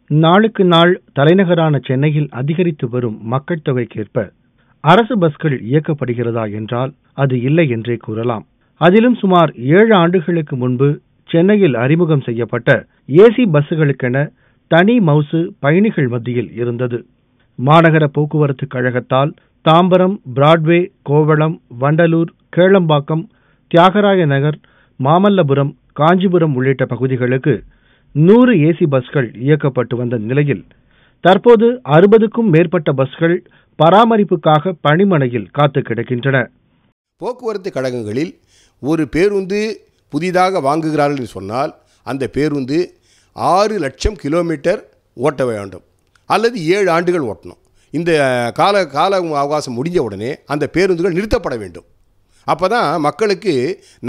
நாளுக்கு நாள் தலைநகரான சென்னையில் அதிகரித்து வரும் மக்கள் தொகைக்கேற்ப அரசு பஸ்கள் இயக்கப்படுகிறதா என்றால் அது இல்லை என்றே கூறலாம். அதிலும் சுமார் 7 ஆண்டுகளுக்கு முன்பு சென்னையில் அறிமுகம் செய்யப்பட்ட ஏசி பஸ்களுக்கென தனி மவுசு பயணிகள் மத்தியில் இருந்தது. மாநகர போக்குவரத்து கழகத்தால் தாம்பரம், பிராட்வே, கோவளம், வண்டலூர், கேளம்பாக்கம், தியாகராய நகர், மாமல்லபுரம், காஞ்சிபுரம் உள்ளிட்ட பகுதிகளுக்கு 100 ஏசி பஸ்கள் இயக்கப்பட்டு வந்த நிலையில் தற்போது 60க்கும் மேற்பட்ட பஸ்கள் பராமரிப்புக்காக பணிமனையில் காத்து கிடக்கின்றன. போக்குவரத்து கழகங்களில் ஒரு பேருந்து புதிதாக வாங்குகிறார்கள் என்று சொன்னால் அந்த பேருந்து 6 லட்சம் கிலோமீட்டர் ஓட்ட வேண்டும் அல்லது 7 ஆண்டுகள் ஓட்டணும். இந்த கால அவகாசம் முடிஞ்ச உடனே அந்த பேருந்துகள் நிறுத்தப்பட வேண்டும். அப்போ தான் மக்களுக்கு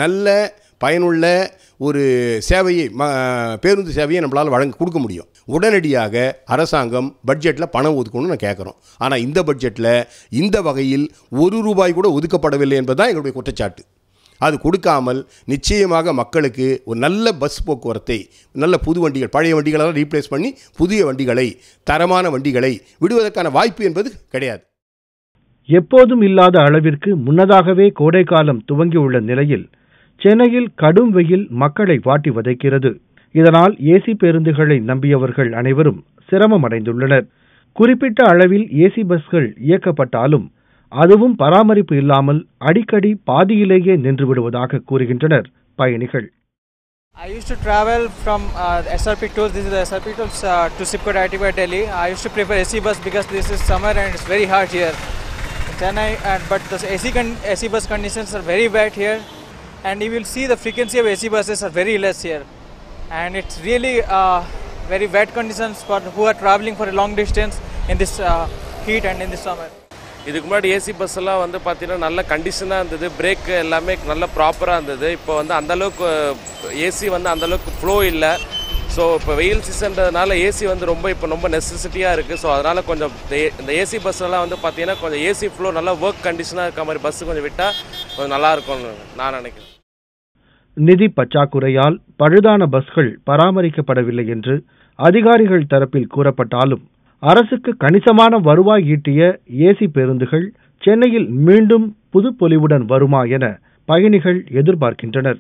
நல்ல பயனுள்ள ஒரு சேவையை பேருந்து சேவையை நம்மளால் கொடுக்க முடியும். உடனடியாக அரசாங்கம் பட்ஜெட்டில் பணம் ஒதுக்கணும்னு நான் கேட்குறோம். ஆனால் இந்த பட்ஜெட்டில் இந்த வகையில் ₹1 கூட ஒதுக்கப்படவில்லை என்பதுதான் எங்களுடைய குற்றச்சாட்டு. அது கொடுக்காமல் நிச்சயமாக மக்களுக்கு ஒரு நல்ல பஸ் போக்குவரத்தை, நல்ல புது வண்டிகள், பழைய வண்டிகளெல்லாம் ரீப்ளேஸ் பண்ணி புதிய வண்டிகளை, தரமான வண்டிகளை விடுவதற்கான வாய்ப்பு என்பது கிடையாது. எப்போதும் இல்லாத அளவிற்கு முன்னதாகவே கோடைக்காலம் துவங்கியுள்ள நிலையில் சென்னையில் கடும் வெயில் மக்களை வாட்டி வதைக்கிறது. இதனால் ஏசி பேருந்துகளை நம்பியவர்கள் அனைவரும் சிரமம் அடைந்துள்ளனர். குறிப்பிட்ட அளவில் ஏசி பஸ்கள் இயக்கப்பட்டாலும் அதுவும் பராமரிப்பு இல்லாமல் அடிக்கடி பாதியிலேயே நின்று விடுவதாக கூறுகின்றனர் பயணிகள். I used to travel from SRP tolls. This is the SRP tolls to Sipcot ITB Delhi. I used to prefer AC bus because this is summer and it's very hot here in Chennai. But the AC bus conditions are very bad here, and you will see the frequency of AC buses are very less here, and it's really very bad conditions for who are traveling for a long distance in this heat and in this summer. இதுக்கு முன்னாடி AC bus எல்லாம் வந்து பார்த்தீங்கன்னா நல்ல கண்டிஷனாக இருந்தது, break எல்லாமே நல்ல ப்ராப்பராக இருந்தது. இப்போ வந்து அந்தளவுக்கு ஏசி வந்து அந்தளவுக்கு ஃப்ளோ இல்லை. ஸோ இப்போ வெயில் சீசன்றதுனால ஏசி வந்து ரொம்ப நெசசிட்டியாக இருக்குது. ஸோ அதனால் கொஞ்சம் இந்த ஏசி பஸ்ஸெல்லாம் வந்து பார்த்தீங்கன்னா கொஞ்சம் ஏசி ஃப்ளோ நல்லா ஒர்க் கண்டிஷனாக இருக்க மாதிரி பஸ்ஸு கொஞ்சம் விட்டால் கொஞ்சம் நல்லாயிருக்கும்னு நான் நினைக்கிறேன். நிதி பற்றாக்குறையால் பழுதான பஸ்கள் பராமரிக்கப்படவில்லை என்று அதிகாரிகள் தரப்பில் கூறப்பட்டாலும் அரசுக்கு கணிசமான வருவாய் ஈட்டிய ஏசி பேருந்துகள் சென்னையில் மீண்டும் புதுப்பொலிவுடன் வருமா என பயணிகள் எதிர்பார்க்கின்றனர்.